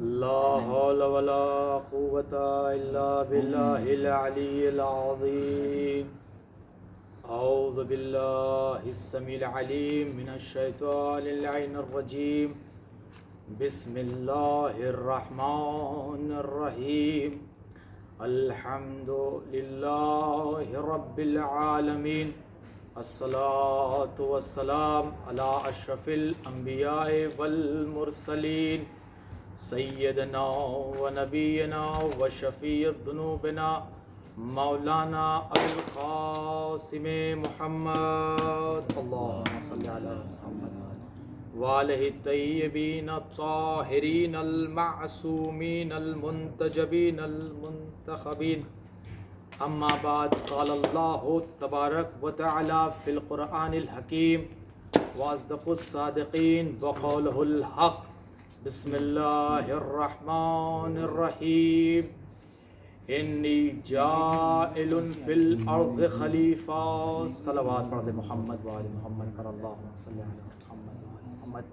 لا حول ولا قوة إلا بالله العلي العظيم. أعوذ بالله السميع العليم من الشيطان اللعين الرجيم. بسم الله الرحمن الرحيم. الحمد لله رب العالمين. الصلاة والسلام على أشرف الأنبياء والمرسلين سیدنا و نبینا و شفیع ذنوبنا مولانا ابو القاسم محمد اللہم صلی علی محمد وآلہ الطیبین الطاہرین المعصومین المنتجبین المنتخبین. اما بعد، قال اللہ تبارک و تعالی فی القرآن الحکیم واصدق الصادقین وقولہ الحق. بسم اللہ الرحمن الرحیم. انی جائل فی الارض خلیفہ. صلوات پڑھ دے محمد وآل محمد پر اللہم صلی علی محمد وآل محمد.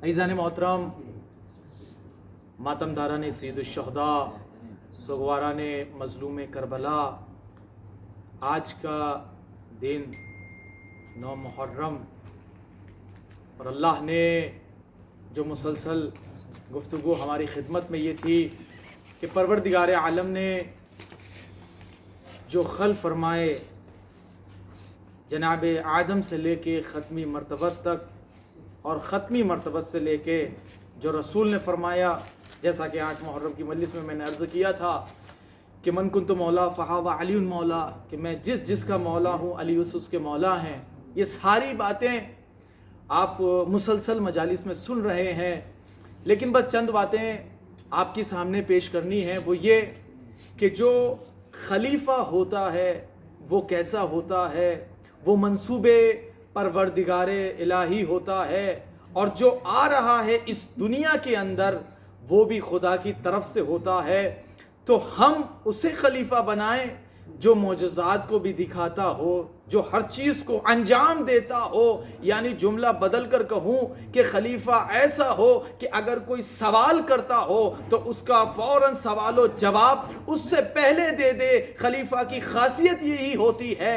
عزیزان محترم، ماتم داران سید الشہداء، سوگواران مظلوم کربلا، آج کا دن 9 محرم، اور اللہ نے جو مسلسل گفتگو ہماری خدمت میں یہ تھی کہ پروردگار عالم نے جو خلق فرمائے جناب آدم سے لے کے ختمی مرتبت تک، اور ختمی مرتبت سے لے کے جو رسول نے فرمایا، جیسا کہ 8 محرم کی مجلس میں نے عرض کیا تھا کہ من کنت مولا فہذا علی مولا، کہ میں جس کا مولا ہوں علی اس کے مولا ہیں. یہ ساری باتیں آپ مسلسل مجالس میں سن رہے ہیں، لیکن بس چند باتیں آپ کے سامنے پیش کرنی ہیں. وہ یہ کہ جو خلیفہ ہوتا ہے وہ کیسا ہوتا ہے، وہ منصوبے پروردگار الہی ہوتا ہے، اور جو آ رہا ہے اس دنیا کے اندر وہ بھی خدا کی طرف سے ہوتا ہے. تو ہم اسے خلیفہ بنائیں جو معجزات کو بھی دکھاتا ہو، جو ہر چیز کو انجام دیتا ہو. یعنی جملہ بدل کر کہوں کہ خلیفہ ایسا ہو کہ اگر کوئی سوال کرتا ہو تو اس کا فوراً سوال و جواب اس سے پہلے دے دے. خلیفہ کی خاصیت یہی ہوتی ہے.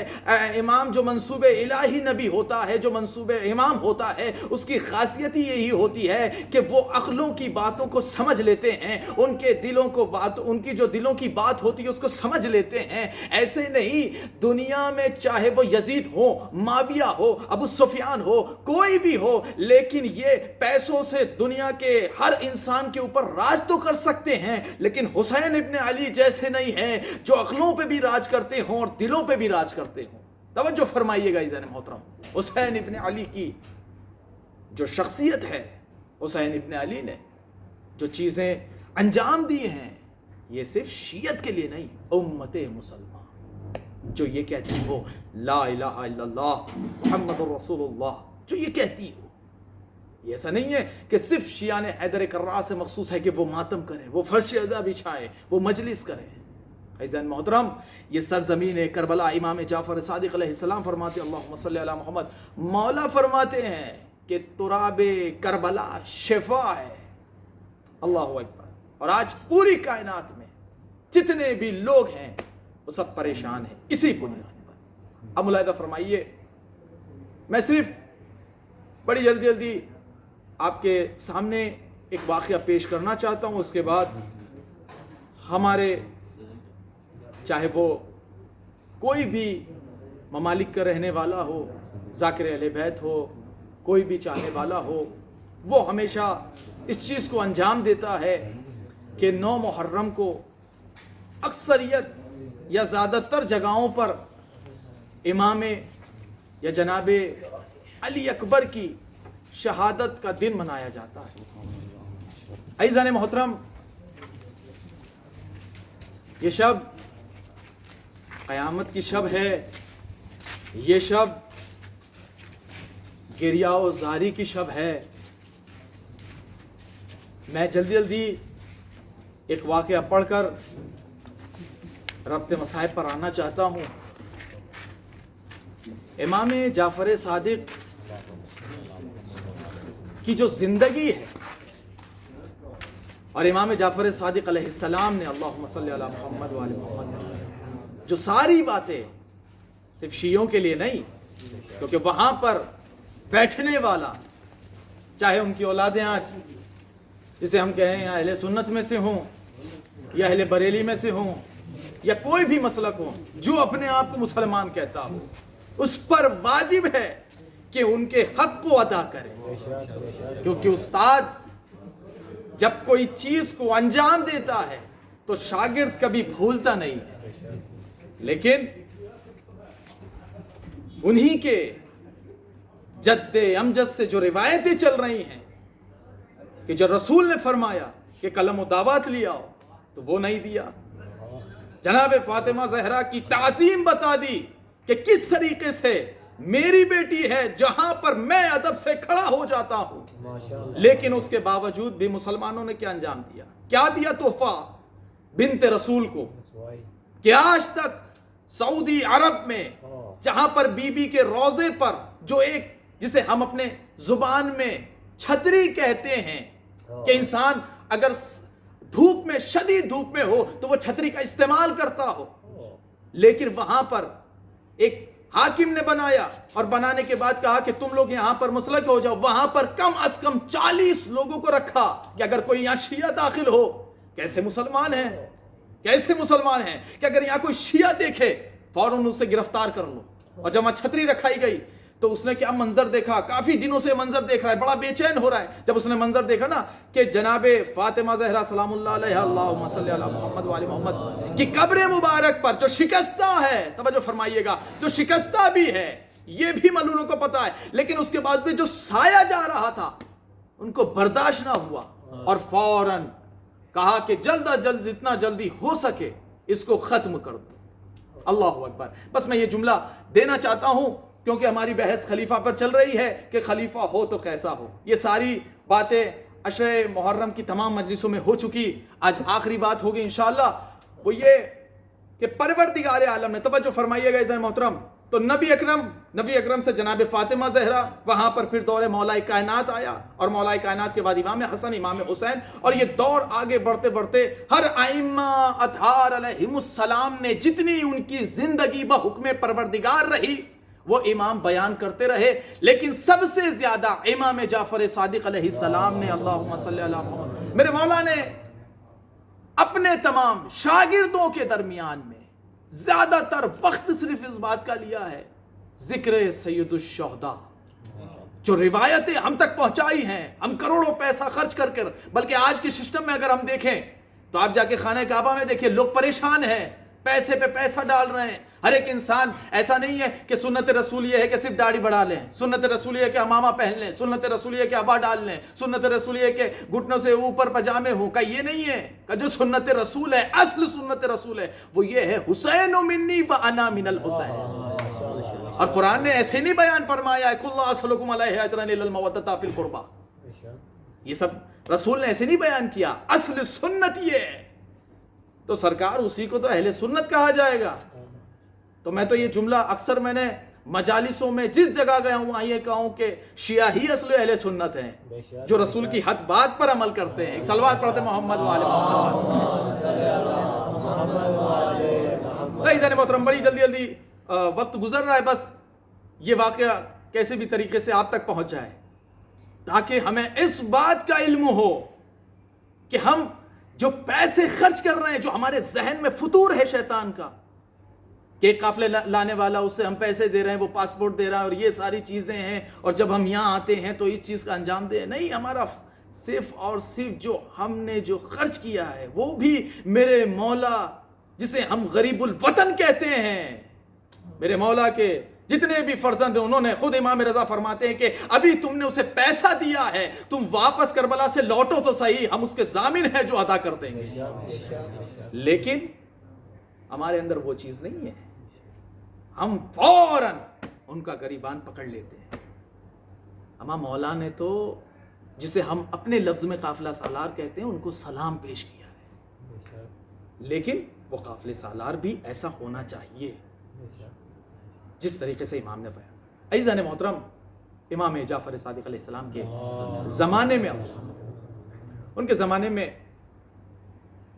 امام جو منصوب الہی نبی ہوتا ہے، جو منصوب امام ہوتا ہے، اس کی خاصیت ہی یہی ہوتی ہے کہ وہ عقلوں کی باتوں کو سمجھ لیتے ہیں، ان کے دلوں کو ان کی جو دلوں کی بات ہوتی ہے اس کو سمجھ لیتے ہیں. ایسے نہیں، دنیا میں چاہے وہ یزید ہو، معاویہ ہو، ابو سفیان ہو، کوئی بھی ہو، لیکن یہ پیسوں سے دنیا کے ہر انسان کے اوپر راج تو کر سکتے ہیں، لیکن حسین ابن علی جیسے نہیں ہیں جو عقلوں پہ بھی راج کرتے ہوں اور دلوں پہ بھی راج کرتے ہوں. توجہ فرمائیے گا عزیزان محترم، حسین ابن علی کی جو شخصیت ہے، حسین ابن علی نے جو چیزیں انجام دی ہیں، یہ صرف شیعت کے لیے نہیں، امت مسلمان جو یہ کہتی ہو لا الہ الا اللہ محمد رسول اللہ، جو یہ کہتی ہو، یہ ایسا نہیں ہے کہ صرف شیعان حیدر کرار سے مخصوص ہے کہ وہ ماتم کریں، وہ فرش عزا بچھائیں، وہ مجلس کریں. عزیزان محترم، یہ سرزمین کربلا امام جعفر صادق علیہ السلام فرماتے، اللہم صلی علی محمد، مولا فرماتے ہیں کہ تراب کربلا شفا ہے. اللہ اکبر. اور آج پوری کائنات میں جتنے بھی لوگ ہیں وہ سب پریشان ہیں اسی بنیاد پر. اب ملاحظہ فرمائیے، میں صرف بڑی جلدی آپ کے سامنے ایک واقعہ پیش کرنا چاہتا ہوں. اس کے بعد ہمارے چاہے وہ کوئی بھی ممالک کا رہنے والا ہو، ذاکر اہل بیت ہو، کوئی بھی چاہنے والا ہو، وہ ہمیشہ اس چیز کو انجام دیتا ہے کہ 9 محرم کو اکثریت یا زیادہ تر جگہوں پر امام یا جناب علی اکبر کی شہادت کا دن منایا جاتا ہے. عزیزان محترم، یہ شب قیامت کی شب ہے، یہ شب گریہ و زاری کی شب ہے. میں جلدی ایک واقعہ پڑھ کر ربط مصائب پر آنا چاہتا ہوں. امام جعفر صادق کی جو زندگی ہے اور امام جعفر صادق علیہ السلام نے اللہم صلی علی محمد وعلی محمد جو ساری باتیں صرف شیعوں کے لیے نہیں، کیونکہ وہاں پر بیٹھنے والا چاہے ان کی اولادیں آج جسے ہم کہیں یا اہل سنت میں سے ہوں یا اہل بریلی میں سے ہوں یا کوئی بھی مسلک ہو، جو اپنے آپ کو مسلمان کہتا ہو، اس پر واجب ہے کہ ان کے حق کو ادا کرے، کیونکہ استاد جب کوئی چیز کو انجام دیتا ہے تو شاگرد کبھی بھولتا نہیں ہے۔ لیکن انہی کے جد امجد سے جو روایتیں چل رہی ہیں کہ جب رسول نے فرمایا کہ قلم و دعوت لے آؤ تو وہ نہیں دیا، جناب فاطمہ زہرا کی تعظیم بتا دی کہ کس طریقے سے میری بیٹی ہے جہاں پر میں ادب سے کھڑا ہو جاتا ہوں، لیکن اس کے باوجود بھی مسلمانوں نے کیا انجام دیا، کیا دیا تحفہ بنت رسول کو، کہ آج تک سعودی عرب میں جہاں پر بی بی کے روضے پر جو ایک جسے ہم اپنے زبان میں چھتری کہتے ہیں کہ انسان اگر دھوپ میں شدید دھوپ میں ہو تو وہ چھتری کا استعمال کرتا ہو، لیکن وہاں پر ایک حاکم نے بنایا اور بنانے کے بعد کہا کہ تم لوگ یہاں پر مسلک ہو جاؤ، وہاں پر کم از کم 40 لوگوں کو رکھا کہ اگر کوئی یہاں شیعہ داخل ہو، کیسے مسلمان ہیں کہ اگر یہاں کوئی شیعہ دیکھے فوراً اسے گرفتار کر لو۔ اور جب وہاں چھتری رکھائی گئی تو اس نے کیا منظر دیکھا، کافی دنوں سے منظر دیکھ رہا ہے، بڑا بے چین ہو رہا ہے۔ جب اس نے منظر دیکھا نا کہ جناب فاطمہ زہرا سلام اللہ علیہ اللہم صلی علی محمد وعلی محمد کی قبر مبارک پر جو شکستہ ہے، توجہ فرمائیے گا، جو شکستہ بھی ہے یہ بھی ملعونوں کو پتا ہے، لیکن اس کے بعد بھی جو سایہ جا رہا تھا ان کو برداشت نہ ہوا اور فوراً کہا کہ جلد از جلد جتنا جلدی ہو سکے اس کو ختم کر دو۔ اللہ اکبر۔ بس میں یہ جملہ دینا چاہتا ہوں کیونکہ ہماری بحث خلیفہ پر چل رہی ہے کہ خلیفہ ہو تو کیسا ہو۔ یہ ساری باتیں عشر محرم کی تمام مجلسوں میں ہو چکی، آج آخری بات ہوگی انشاءاللہ، وہ یہ کہ پروردگار عالم نے، توجہ فرمائیے گا عزیزان محترم، تو نبی اکرم سے جناب فاطمہ زہرا، وہاں پر پھر دور مولا کائنات آیا اور مولا کائنات کے بعد امام حسن، امام حسین، اور یہ دور آگے بڑھتے بڑھتے ہر ائمہ اطہار علیہم السلام نے جتنی ان کی زندگی بحکم پروردگار رہی وہ امام بیان کرتے رہے، لیکن سب سے زیادہ امام جعفر صادق علیہ السلام نے، اللہم صلی علی محمد، میرے مولا نے اپنے تمام شاگردوں کے درمیان میں زیادہ تر وقت صرف اس بات کا لیا ہے، ذکر سید الشہداء، جو روایتیں ہم تک پہنچائی ہیں، ہم کروڑوں پیسہ خرچ کر کر، بلکہ آج کے سسٹم میں اگر ہم دیکھیں تو آپ جا کے خانہ کعبہ میں دیکھیں، لوگ پریشان ہیں، پیسے پہ پیسہ ڈال رہے ہیں۔ ہر ایک انسان ایسا نہیں ہے کہ سنت رسول یہ ہے کہ صرف داڑھی بڑھا لیں، سنت رسول یہ ہے کہ امامہ پہن لیں، سنت رسول یہ ہے کہ عبا ڈال لیں، سنت رسول یہ ہے کہ گھٹنوں سے اوپر پجامے ہوں، کا یہ نہیں ہے، کہ جو سنت رسول ہے، اصل سنت رسول ہے وہ یہ ہے، حسین منی و انا من الحسین۔ اور قرآن نے ایسے نہیں بیان فرمایا ہے کل اسلکم علیہ اجرا الا المودۃ فی القربہ، یہ سب رسول نے ایسے نہیں بیان کیا، اصل سنت یہ ہے، تو سرکار اسی کو تو اہل سنت کہا جائے گا۔ تو میں تو یہ جملہ اکثر میں نے مجالسوں میں جس جگہ گیا ہوں وہاں یہ کہوں کہ شیعہ ہی اصل اہل سنت ہیں، جو رسول کی حد بات پر عمل کرتے ہیں۔ ایک صلوات پڑھتے محمد وعلی محمد۔ عزیزان محترم، بڑی جلدی وقت گزر رہا ہے، بس یہ واقعہ کیسے بھی طریقے سے آپ تک پہنچ جائے تاکہ ہمیں اس بات کا علم ہو کہ ہم جو پیسے خرچ کر رہے ہیں، جو ہمارے ذہن میں فطور ہے شیطان کا کہ ایک قافلے لانے والا اسے ہم پیسے دے رہے ہیں، وہ پاسپورٹ دے رہا ہے اور یہ ساری چیزیں ہیں، اور جب ہم یہاں آتے ہیں تو اس چیز کا انجام دیں، نہیں، ہمارا صرف اور صرف جو ہم نے جو خرچ کیا ہے وہ بھی میرے مولا جسے ہم غریب الوطن کہتے ہیں، میرے مولا کے جتنے بھی فرزند ہیں، انہوں نے خود امام رضا فرماتے ہیں کہ ابھی تم نے اسے پیسہ دیا ہے، تم واپس کربلا سے لوٹو تو صحیح، ہم اس کے ضامن ہیں جو ادا کر دیں گے۔ لیکن ہمارے اندر وہ چیز نہیں ہے، ہم فوراً ان کا گریبان پکڑ لیتے ہیں۔ امام مولا نے تو جسے ہم اپنے لفظ میں قافلہ سالار کہتے ہیں، ان کو سلام پیش کیا ہے، لیکن وہ قافلہ سالار بھی ایسا ہونا چاہیے جس طریقے سے امام نے بیان۔ عزیزان محترم، امام جعفر صادق علیہ السلام کے زمانے میں، ان کے زمانے میں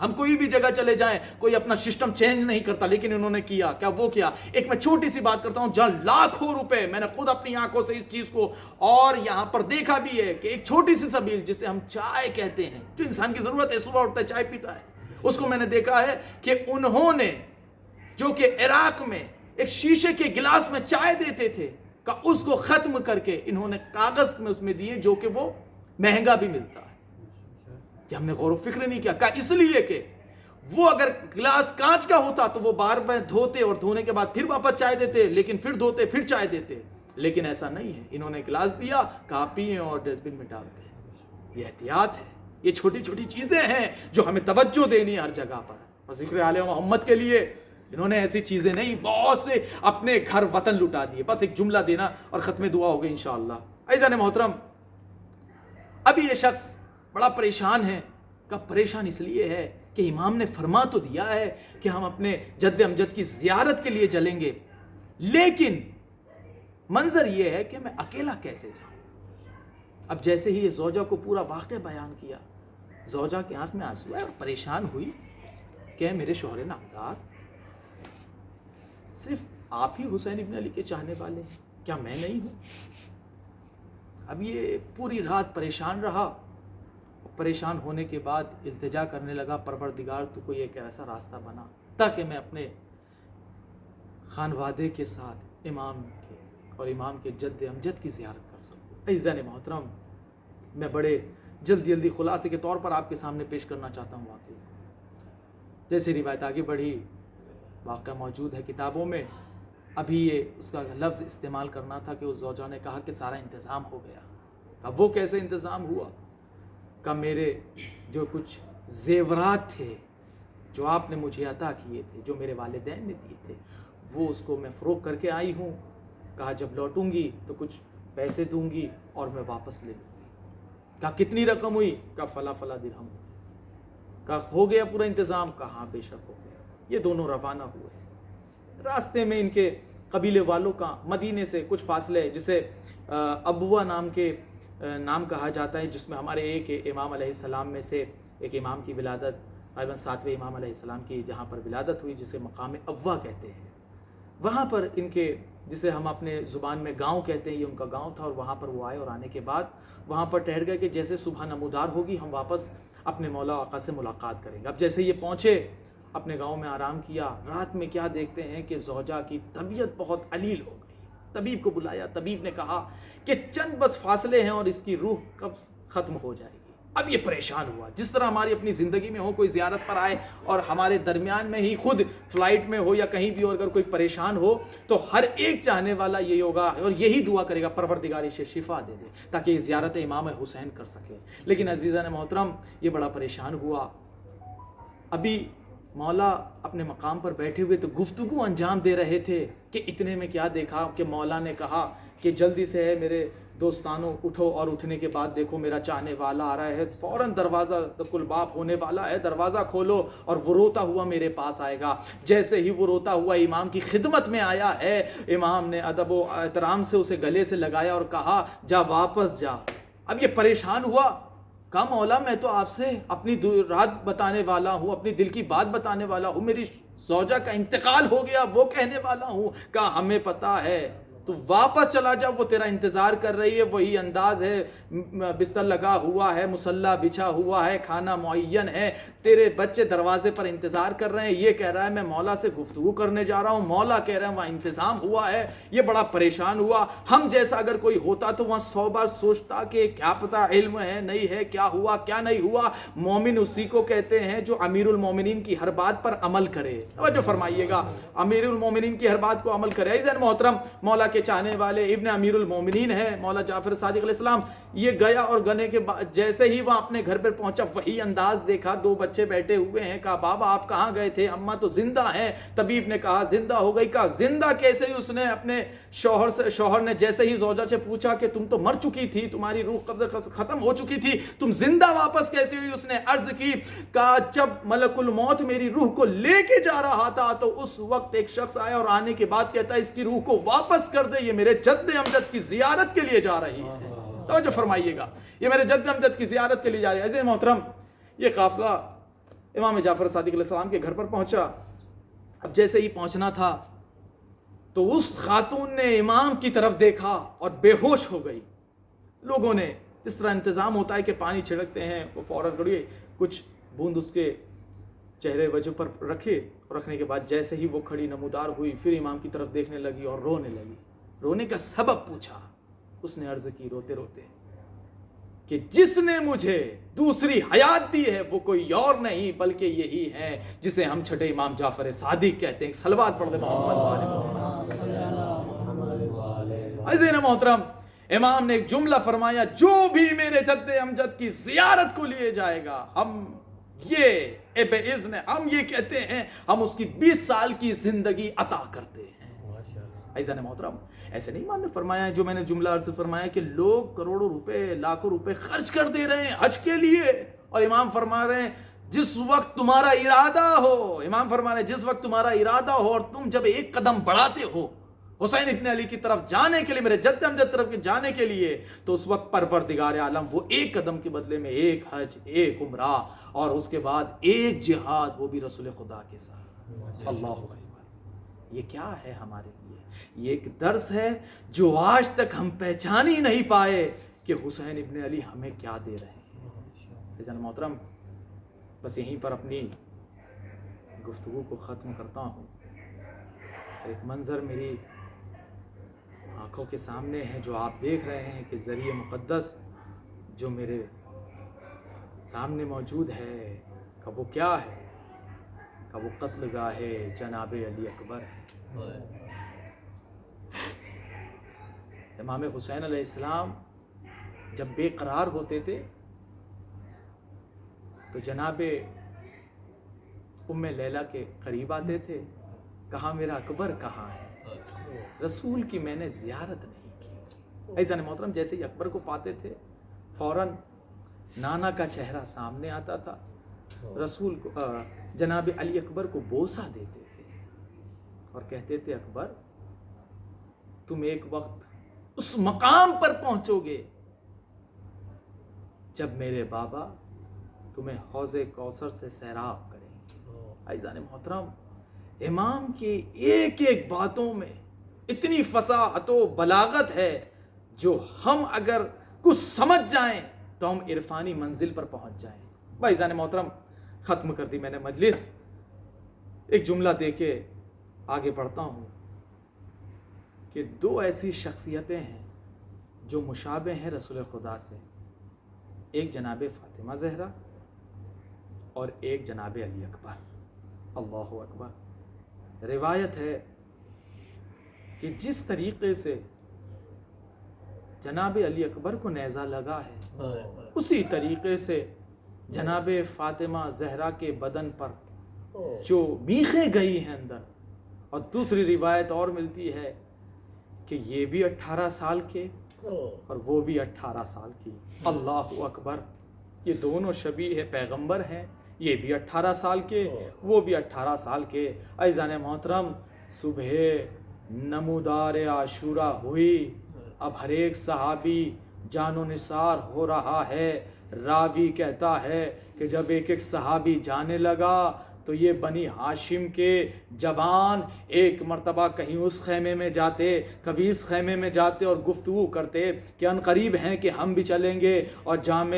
ہم کوئی بھی جگہ چلے جائیں کوئی اپنا سسٹم چینج نہیں کرتا، لیکن انہوں نے کیا کیا؟ وہ کیا؟ ایک میں چھوٹی سی بات کرتا ہوں، جہاں لاکھوں روپے میں نے خود اپنی آنکھوں سے اس چیز کو اور یہاں پر دیکھا بھی ہے کہ ایک چھوٹی سی سبیل جسے ہم چائے کہتے ہیں، جو انسان کی ضرورت ہے، صبح اٹھتا ہے چائے پیتا ہے، اس کو میں نے دیکھا ہے کہ انہوں نے جو کہ عراق میں ایک شیشے کے گلاس میں چائے دیتے تھے کہ اس کو ختم کر کے انہوں نے کاغذ میں اس میں دیے، جو کہ وہ مہنگا بھی ملتا ہے۔ کہ ہم نے غور و فکر نہیں کیا، کہ اس لیے کہ وہ اگر گلاس کانچ کا ہوتا تو وہ بار بار دھوتے اور دھونے کے بعد پھر واپس چائے دیتے، لیکن پھر دھوتے پھر چائے دیتے، لیکن ایسا نہیں ہے، انہوں نے گلاس دیا، کہا پیئیں اور ڈسٹ بن میں ڈالتے ہیں۔ یہ احتیاط ہے، یہ چھوٹی چھوٹی چیزیں ہیں جو ہمیں توجہ دینی ہے ہر جگہ پر۔ اور ذکر آل محمد کے لیے انہوں نے ایسی چیزیں نہیں، بہت سے اپنے گھر وطن لٹا دیے۔ بس ایک جملہ دینا اور ختم دعا ہوگی انشاءاللہ۔ عزیزان محترم، ابھی یہ شخص بڑا پریشان ہے، کہ پریشان اس لیے ہے کہ امام نے فرما تو دیا ہے کہ ہم اپنے جد امجد کی زیارت کے لیے چلیں گے، لیکن منظر یہ ہے کہ میں اکیلا کیسے جاؤں؟ اب جیسے ہی یہ زوجہ کو پورا واقعہ بیان کیا، زوجہ کی آنکھ میں آنسو ہے اور پریشان ہوئی کہ میرے شوہر نامزاد، صرف آپ ہی حسین ابن علی کے چاہنے والے ہیں، کیا میں نہیں ہوں؟ اب یہ پوری رات پریشان رہا، پریشان ہونے کے بعد التجا کرنے لگا، پروردگار تو کوئی ایک ایسا راستہ بنا تاکہ میں اپنے خانوادے کے ساتھ امام کے اور امام کے جد امجد کی زیارت کر سکوں۔ عزیزان محترم، میں بڑے جلدی خلاصے کے طور پر آپ کے سامنے پیش کرنا چاہتا ہوں واقعی۔ جیسے روایت آگے بڑھی، واقعہ موجود ہے کتابوں میں، ابھی یہ اس کا لفظ استعمال کرنا تھا کہ اس زوجہ نے کہا کہ سارا انتظام ہو گیا۔ اب وہ کیسے انتظام ہوا؟ کہ میرے جو کچھ زیورات تھے جو آپ نے مجھے عطا کیے تھے، جو میرے والدین نے دیے تھے، وہ اس کو میں فروخت کر کے آئی ہوں۔ کہا جب لوٹوں گی تو کچھ پیسے دوں گی اور میں واپس لے لوں گی۔ کہا کتنی رقم ہوئی؟ کہا فلاں درہم۔ کہا ہو گیا پورا انتظام؟ کہا ہاں بے شک ہو گیا۔ یہ دونوں روانہ ہوئے۔ راستے میں ان کے قبیلے والوں کا مدینے سے کچھ فاصلے، جسے ابوا نام کہا جاتا ہے، جس میں ہمارے ایک امام علیہ السلام میں سے ایک امام کی ولادت، غالباً 7ویں امام علیہ السلام کی جہاں پر ولادت ہوئی، جسے مقام ابوا کہتے ہیں، وہاں پر ان کے، جسے ہم اپنے زبان میں گاؤں کہتے ہیں، یہ ان کا گاؤں تھا، اور وہاں پر وہ آئے اور آنے کے بعد وہاں پر ٹھہر گئے کہ جیسے صبح نمودار ہوگی ہم واپس اپنے مولا آقا سے ملاقات کریں گے۔ اب جیسے یہ پہنچے، اپنے گاؤں میں آرام کیا، رات میں کیا دیکھتے ہیں کہ زوجہ کی طبیعت بہت علیل ہو گئی۔ طبیب کو بلایا، طبیب نے کہا کہ چند بس فاصلے ہیں اور اس کی روح کب ختم ہو جائے گی۔ اب یہ پریشان ہوا، جس طرح ہماری اپنی زندگی میں ہو، کوئی زیارت پر آئے اور ہمارے درمیان میں ہی خود فلائٹ میں ہو یا کہیں بھی، اور اگر کوئی پریشان ہو تو ہر ایک چاہنے والا یہی ہوگا اور یہی دعا کرے گا، پروردگار اسے شفا دے دے تاکہ یہ زیارت امام حسین کر سکے۔ لیکن عزیزان محترم، یہ بڑا پریشان ہوا۔ ابھی مولا اپنے مقام پر بیٹھے ہوئے تو گفتگو انجام دے رہے تھے کہ اتنے میں کیا دیکھا کہ مولا نے کہا کہ جلدی سے ہے میرے دوستانوں اٹھو، اور اٹھنے کے بعد دیکھو میرا چاہنے والا آ رہا ہے، فوراً دروازہ کلباب ہونے والا ہے، دروازہ کھولو، اور وہ روتا ہوا میرے پاس آئے گا۔ جیسے ہی وہ روتا ہوا امام کی خدمت میں آیا ہے، امام نے ادب و احترام سے اسے گلے سے لگایا اور کہا جا واپس جا۔ اب یہ پریشان ہوا، کہا مولا میں تو آپ سے اپنی رات بتانے والا ہوں، اپنی دل کی بات بتانے والا ہوں، میری زوجہ کا انتقال ہو گیا وہ کہنے والا ہوں۔ کہا ہمیں پتا ہے، تو واپس چلا جا، وہ تیرا انتظار کر رہی ہے، وہی انداز ہے، بستر لگا ہوا ہے، مصلی بچھا ہوا ہے، کھانا معین ہے، تیرے بچے دروازے پر انتظار کر رہے ہیں، یہ کہہ رہا ہے میں مولا سے گفتگو کرنے جا رہا ہوں، مولا کہہ رہے ہیں وہاں انتظام ہوا ہے۔ یہ بڑا پریشان ہوا۔ ہم جیسا اگر کوئی ہوتا تو وہاں 100 بار سوچتا کہ کیا پتا علم ہے نہیں ہے، کیا ہوا کیا نہیں ہوا۔ مومن اسی کو کہتے ہیں جو امیر المومنین کی ہر بات پر عمل کرے۔ توجہ فرمائیے گا، امیر المومنین کی ہر بات کو عمل کرے۔ عزیزان محترم، مولا کے چاہنے والے ابن امیر المومنین ہیں مولا جعفر صادق علیہ السلام، یہ گیا اور گنے کے بعد جیسے ہی وہاں اپنے گھر پر پہنچا وہی انداز دیکھا، 2 بچے بیٹھے ہوئے ہیں۔ کہا بابا آپ کہاں گئے تھے؟ اماں تو زندہ ہیں۔ طبیب نے کہا زندہ ہو گئی۔ کہا زندہ کیسے؟ ہی اس نے اپنے شوہر نے جیسے ہی زوجہ سے پوچھا کہ تم تو مر چکی تھی، تمہاری روح قبض ختم ہو چکی تھی، تم زندہ واپس کیسے ہوئی؟ اس نے عرض کی، کہا جب ملک الموت میری روح کو لے کے جا رہا تھا تو اس وقت ایک شخص آیا اور آنے کے بعد کہتا ہے اس کی روح کو واپس کر دے، یہ میرے جد امجد کی زیارت کے لیے جا رہی ہے۔ توجہ فرمائیے گا، یہ میرے جد امجد کی زیارت کے لیے جا رہی ہے۔ عزیز محترم، یہ قافلہ امام جعفر صادق علیہ السلام کے گھر پر پہنچا. اب جیسے ہی پہنچنا تھا تو اس خاتون نے امام کی طرف دیکھا اور بے ہوش ہو گئی. لوگوں نے جس طرح انتظام ہوتا ہے کہ پانی چھڑکتے ہیں وہ فوراً کچھ بوند اس کے چہرے وجہ پر رکھے, اور رکھنے کے بعد جیسے ہی وہ کھڑی نمودار ہوئی پھر امام کی طرف دیکھنے لگی اور رونے لگی. رونے کا سبب پوچھا. اس نے عرض کی روتے روتے کہ جس نے مجھے دوسری حیات دی ہے وہ کوئی اور نہیں بلکہ یہی ہے جسے ہم چھٹے امام جعفر صادق کہتے ہیں. صلوات پڑھ دے محمد. عزیزان محترم, امام نے ایک جملہ فرمایا, جو بھی میرے جد امجد کی زیارت کو لیے جائے گا ہم یہ باذن ہم یہ کہتے ہیں ہم اس کی 20 سال کی زندگی عطا کرتے ہیں. عزیزان محترم, ایسے نہیں امام نے فرمایا جو میں نے جملہ عرض فرمایا کہ لوگ کروڑوں روپے لاکھوں روپے خرچ کر دے رہے ہیں حج کے لیے, اور امام فرما رہے ہیں جس وقت تمہارا ارادہ ہو, امام فرما رہے ہیں جس وقت تمہارا ارادہ ہو اور تم جب ایک قدم بڑھاتے ہو حسین ابن علی کی طرف جانے کے لیے, میرے جد امجد طرف جانے کے لیے, تو اس وقت پروردگار عالم وہ ایک قدم کے بدلے میں ایک حج, ایک عمرہ اور اس کے بعد ایک جہاد, وہ بھی رسول خدا کے ساتھ. اللہ اکبر. یہ کیا ہے ہمارے لیے؟ یہ ایک درس ہے جو آج تک ہم پہچان ہی نہیں پائے کہ حسین ابن علی ہمیں کیا دے رہے ہیں. عزیزان محترم, بس یہیں پر اپنی گفتگو کو ختم کرتا ہوں. ایک منظر میری آنکھوں کے سامنے ہے جو آپ دیکھ رہے ہیں کہ ذریعہ مقدس جو میرے سامنے موجود ہے کہ وہ کیا ہے, کہ وہ قتل گاہ جناب علی اکبر ہے. امام حسین علیہ السلام جب بے قرار ہوتے تھے تو جناب ام لیلہ کے قریب آتے تھے, کہاں میرا اکبر کہاں ہے؟ رسول کی میں نے زیارت نہیں کی. عزیزان محترم, جیسے ہی اکبر کو پاتے تھے فوراً نانا کا چہرہ سامنے آتا تھا, رسول کو جناب علی اکبر کو بوسہ دیتے تھے اور کہتے تھے اکبر تم ایک وقت اس مقام پر پہنچو گے جب میرے بابا تمہیں حوض کوثر سے سیراب کریں گے. عزیزان محترم, امام کی ایک ایک باتوں میں اتنی فصاحت و بلاغت ہے جو ہم اگر کچھ سمجھ جائیں تو ہم عرفانی منزل پر پہنچ جائیں. بھائیزان محترم, ختم کر دی میں نے مجلس. ایک جملہ دے کے آگے بڑھتا ہوں کہ دو ایسی شخصیتیں ہیں جو مشابہ ہیں رسول خدا سے, ایک جناب فاطمہ زہرا اور ایک جناب علی اکبر. اللہ اکبر. روایت ہے کہ جس طریقے سے جناب علی اکبر کو نیزہ لگا ہے اسی طریقے سے جناب فاطمہ زہرا کے بدن پر جو میخیں گئی ہیں اندر, اور دوسری روایت اور ملتی ہے کہ یہ بھی 18 سال کے اور وہ بھی 18 سال کی. اللہ اکبر. یہ دونوں شبیہ پیغمبر ہیں, یہ بھی 18 سال کے وہ بھی 18 سال کے. عزیزان محترم, صبح نمودار عاشورہ ہوئی, اب ہر ایک صحابی جان و نثار ہو رہا ہے. راوی کہتا ہے کہ جب ایک ایک صحابی جانے لگا تو یہ بنی ہاشم کے جوان ایک مرتبہ کہیں اس خیمے میں جاتے, کبھی اس خیمے میں جاتے اور گفتگو کرتے کہ ان قریب ہیں کہ ہم بھی چلیں گے اور جام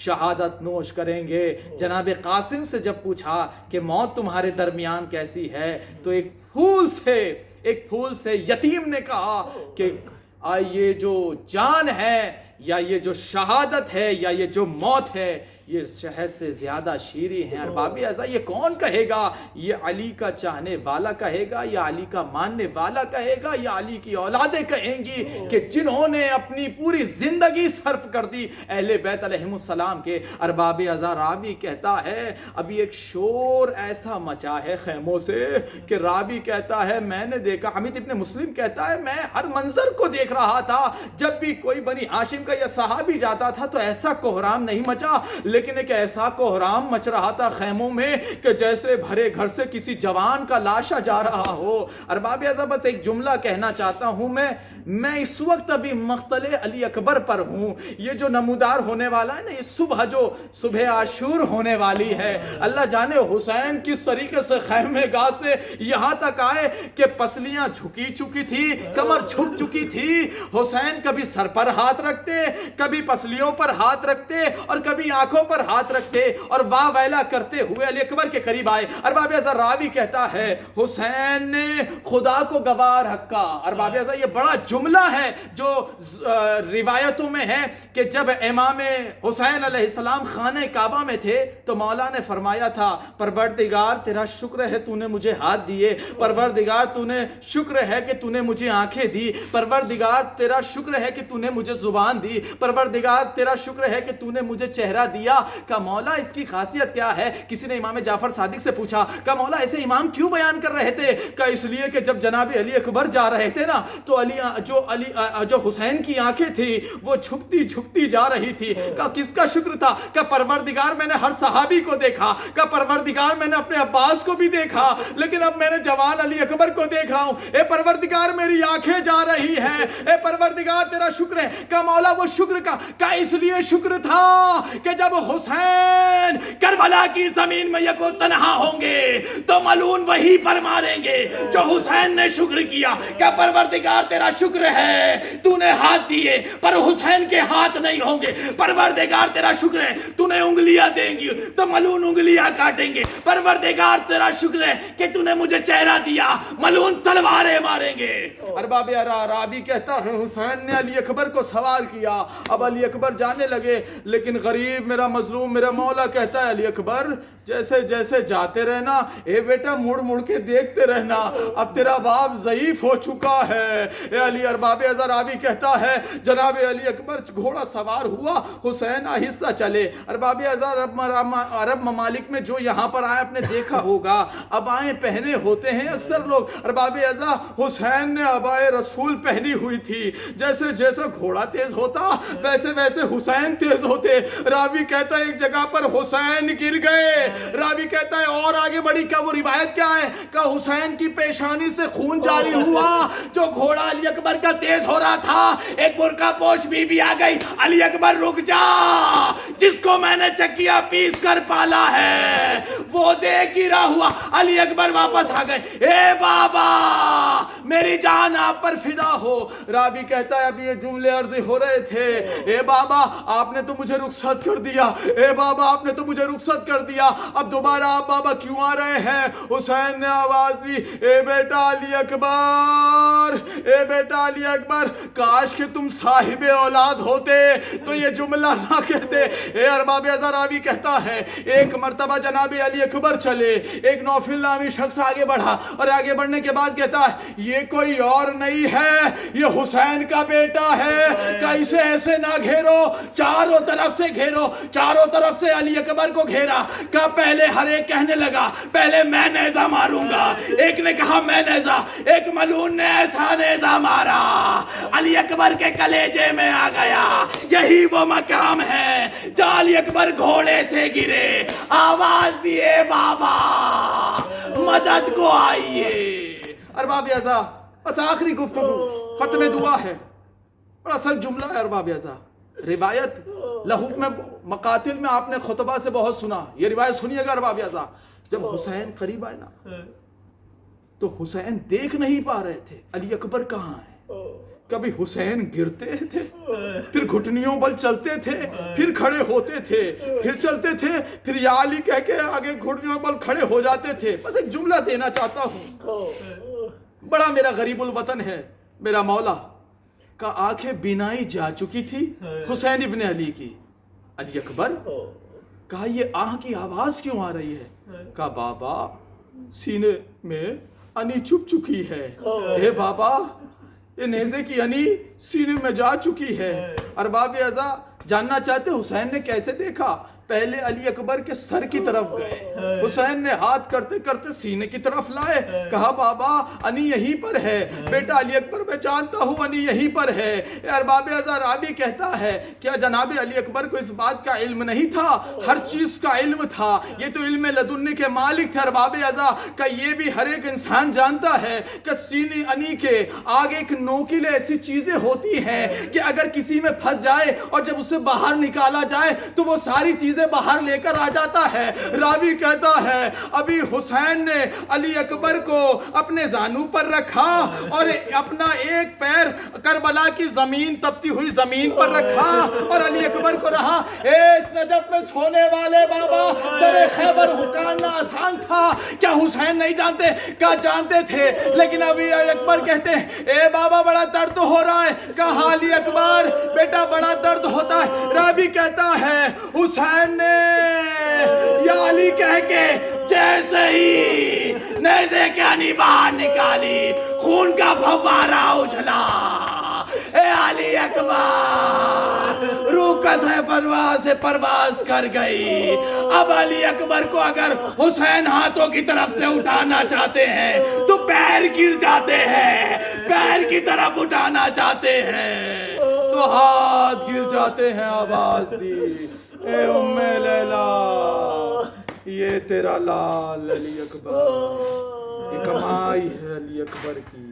شہادت نوش کریں گے. جناب قاسم سے جب پوچھا کہ موت تمہارے درمیان کیسی ہے تو ایک پھول سے یتیم نے کہا کہ یہ جو جان ہے یا یہ جو شہادت ہے یا یہ جو موت ہے یہ شہد سے زیادہ شیریں ہیں. ارباب ایسا یہ کون کہے گا؟ یہ علی کا چاہنے والا کہے گا یا علی کا ماننے والا کہے گا یا علی کی اولادیں کہیں گی کہ جنہوں نے اپنی پوری زندگی صرف کر دی اہل بیت علیہم السلام کے. ارباب ازا راوی کہتا ہے ابھی ایک شور ایسا مچا ہے خیموں سے کہ راوی کہتا ہے میں نے دیکھا, حمید ابن مسلم کہتا ہے میں ہر منظر کو دیکھ رہا تھا, جب بھی کوئی بنی ہاشم کا یا صحابی جاتا تھا تو ایسا کوہرام نہیں مچا, لیکن ایک ایسا کوہرام مچ رہا تھا خیموں میں کہ جیسے بھرے گھر سے کسی جوان کا لاشا جا رہا ہو۔ ارباب اعزاز بس ایک جملہ کہنا چاہتا ہوں میں اس وقت ابھی مقتل علی اکبر پر ہوں۔ یہ جو نمودار ہونے والا ہے نا، یہ صبح عاشور ہونے والی ہے، اللہ جانے حسین کس طریقے سے خیمے گاہ سے یہاں تک آئے کہ پسلیاں جھکی چکی تھی، کمر جھک چکی تھی۔ حسین کبھی سر پر ہاتھ رکھتے، کبھی پسلیوں پر ہاتھ رکھتے اور کبھی آنکھوں پر ہاتھ رکھتے اور واہ ویلا کرتے ہوئے علی اکبر کے قریب آئے۔ ارباب اعزاز راوی کہتا ہے حسین نے خدا کو گواہ رکھا۔ ارباب اعزاز یہ بڑا جملہ ہے جو روایتوں میں ہے کہ جب امام حسین علیہ السلام خانہ کعبہ میں تھے تو مولا نے فرمایا تھا پروردگار تیرا شکر ہے تو نے مجھے ہاتھ دیے، پروردگار تو نے شکر ہے کہ تو نے مجھے آنکھیں دی، پروردگار تیرا شکر ہے کہ تو نے مجھے زبان دی، پروردگار تیرا شکر ہے کہ تو نے مجھے چہرہ دیا۔ کہ مولا اس کی خاصیت کیا ہے؟ کسی نے امام جعفر صادق سے پوچھا کہ مولا ایسے امام کیوں بیان کر رہے تھے؟ کہ اس لیے کہ جب جناب علی اکبر جا رہے تھے نا تو جو حسین کی آنکھیں تھی وہ جھکتی جا رہی تھی۔ کہ کس کا شکر تھا؟ کہ پروردگار میں نے ہر صحابی کو دیکھا، کہ پروردگار میں نے اپنے عباس کو بھی دیکھا، لیکن اب میں نے جوان علی اکبر کو دیکھ رہا ہوں۔ اے پروردگار میری آنکھیں جا رہی ہیں، اے پروردگار تیرا شکر ہے۔ کہ مولا وہ شکر کا کہ اس لیے شکر تھا کہ جب حسین کربلا کی زمین میں یکو تنہا ہوں گے تو ملعون وہی پر ماریں گے جو حسین نے شکر کیا۔ کہ پروردگار تیرا شکر ہے تو نے ہاتھ دیے پر حسین کے ہاتھ نہیں ہوں گے، پروردگار تیرا شکر ہے تو نے انگلیاں دیں گی تو ملعون انگلیاں کاٹیں گے، پروردگار تیرا شکر ہے کہ تو نے مجھے چہرہ دیا، ملعون تلواریں ماریں گے۔ ارباب راوی کہتا ہے حسین نے علی اکبر کو سوار کیا، اب علی اکبر جانے لگے، لیکن غریب میرا مظلوم میرا مولا کہتا ہے علی اکبر جیسے جیسے جاتے رہنا، اے بیٹا مڑ مڑ کے دیکھتے رہنا، اب تیرا باپ ضعیف ہو چکا ہے۔ اے علی ارباب اعزاز راوی کہتا ہے جناب علی اکبر گھوڑا سوار ہوا، حسین آہستہ چلے۔ ارباب اعزاز عرب ممالک میں جو یہاں پر آئے آپ نے دیکھا ہوگا عبائیں پہنے ہوتے ہیں اکثر لوگ۔ ارباب اعزاز حسین نے عبائے رسول پہنی ہوئی تھی، جیسے جیسے گھوڑا تیز ہوتا ویسے ویسے حسین تیز ہوتے۔ راوی کہتا ہے ایک جگہ پر حسین گر گئے، راوی کہتا ہے اور آگے بڑھی کیا وہ روایت کیا ہے کہ حسین کی پیشانی سے خون جاری ہوا، جو گھوڑا علی اکبر کا تیز ہو رہا تھا ایک برقع پوش بی بی آ گئی، علی اکبر رک جا، جس کو میں نے چکیا پیس کر پالا ہے وہ دیکھ گرا ہوا۔ علی اکبر واپس آ گئے، اے بابا میری جان آپ پر فدا ہو۔ راوی کہتا ہے اب یہ جملے عرض ہو رہے تھے، اے بابا آپ نے تو مجھے رخصت کر دیا، اے بابا آپ نے تو مجھے رخصت کر دیا، اب دوبارہ آپ بابا کیوں آ رہے ہیں؟ حسین نے آواز دی، اے بیٹا علی اکبر، اے بیٹا علی اکبر، کاش کہ تم صاحب اولاد ہوتے تو یہ جملہ نہ کہتے۔ اے ارباب اعزاز راوی کہتا ہے ایک مرتبہ جناب علی اکبر چلے، ایک نوفل نامی شخص آگے بڑھا اور آگے بڑھنے کے بعد کہتا ہے یہ کوئی اور نہیں ہے، یہ حسین کا بیٹا ہے، کہ اسے ایسے نہ گھیرو، چاروں طرف سے گھیرو۔ چاروں طرف سے علی اکبر کو گھیرا، کہ پہلے ہر ایک کہنے لگا پہلے میں نیزہ ماروں گا، ایک نے کہا میں نیزہ، ایک ملعون نے ایسا نیزہ مارا علی اکبر کے کلیجے میں آ گیا۔ یہی وہ مقام ہے جہاں علی اکبر گھوڑے سے گرے، آواز دیے بابا مدد کو آئیے۔ ارباب اعزاز بس آخری گفتگو ختم دعا ہے، اور اصل جملہ ہے ارباب اعزاز روایت لہو میں مقاتل میں آپ نے خطبہ سے بہت سنا، یہ روایت سنیے گا ارباب اعزاز جب حسین قریب آئے نا تو حسین دیکھ نہیں پا رہے تھے علی اکبر کہاں ہے۔ کبھی حسین گرتے تھے، پھر گھٹنیوں بل چلتے تھے، پھر کھڑے ہوتے تھے، پھر چلتے تھے، پھر یا علی کہہ کے آگے گھٹنیوں بل کھڑے ہو جاتے تھے۔ بس ایک جملہ دینا چاہتا ہوں، بڑا میرا غریب الوطن ہے میرا مولا، کا آنکھیں بینائی جا چکی تھی حسین ابن علی کی۔ علی اکبر کہا یہ آہ کی آواز کیوں آ رہی ہے؟ کہا بابا سینے میں انی چھپ چکی ہے، اے بابا یہ نیزے کی انی سینے میں جا چکی ہے۔ ارباب اعزاز جاننا چاہتے حسین نے کیسے دیکھا؟ پہلے علی اکبر کے سر کی طرف گئے، حسین نے ہاتھ کرتے کرتے سینے کی طرف لائے، کہا بابا انی یہیں پر ہے، بیٹا علی اکبر میں جانتا ہوں انی یہیں پر ہے۔ ارباب ازا رابی کہتا ہے کیا جناب علی اکبر کو اس بات کا علم نہیں تھا؟ ہر چیز کا علم تھا، یہ تو علم لدنی کے مالک تھے ارباب ازا کا، یہ بھی ہر ایک انسان جانتا ہے کہ سینے انی کے آگے ایک نوکیلے ایسی چیزیں ہوتی ہیں کہ اگر کسی میں پھنس جائے اور جب اسے باہر نکالا جائے تو وہ ساری چیزیں باہر لے کر آ جاتا ہے۔ راوی کہتا ہے ابھی حسین نے علی اکبر کو اپنے زانو پر رکھا اور اپنا ایک پیر کربلا کی زمین، تپتی ہوئی زمین پر رکھا اور علی اکبر کو رہا اے اس نجف میں سونے والے بابا، در خیبر اچارنا آسان تھا کیا حسین نہیں جانتے؟ کیا جانتے تھے، لیکن ابھی علی اکبر کہتے ہیں اے بابا بڑا درد ہو رہا ہے۔ کہا علی اکبر بیٹا بڑا درد ہوتا ہے۔ راوی کہتا ہے حسین نے یا علی کہہ کے جیسے ہی نیزے کے انی باہر نکالی، خون کا پھوارہ اچھلا، اے علی اکبر روح کا پرواز سے پرواز کر گئی۔ اب علی اکبر کو اگر حسین ہاتھوں کی طرف سے اٹھانا چاہتے ہیں تو پیر گر جاتے ہیں، پیر کی طرف اٹھانا چاہتے ہیں تو ہاتھ گر جاتے ہیں۔ آواز دی اے ام لیلا یہ تیرا لال علی اکبر، یہ کمائی ہے علی اکبر کی۔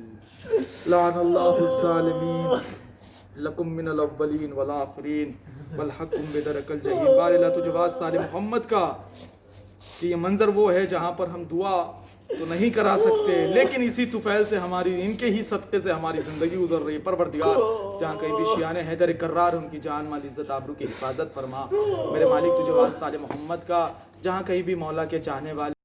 لعن اللہ الظالمین لکم من الاولین والآخرین والحکم بدرک الجحیم۔ بار اللہ تجھے واسطہ علی محمد کا کہ یہ منظر وہ ہے جہاں پر ہم دعا تو نہیں کرا سکتے، لیکن اسی طفیل سے ہماری، ان کے ہی صدقے سے ہماری زندگی گزر رہی ہے۔ پروردگار جہاں کہیں بھی شیان حیدر کرار ان کی جان مال عزت آبرو کی حفاظت فرما۔ میرے مالک تجھے واسطہ علی محمد کا جہاں کہیں بھی مولا کے چاہنے والے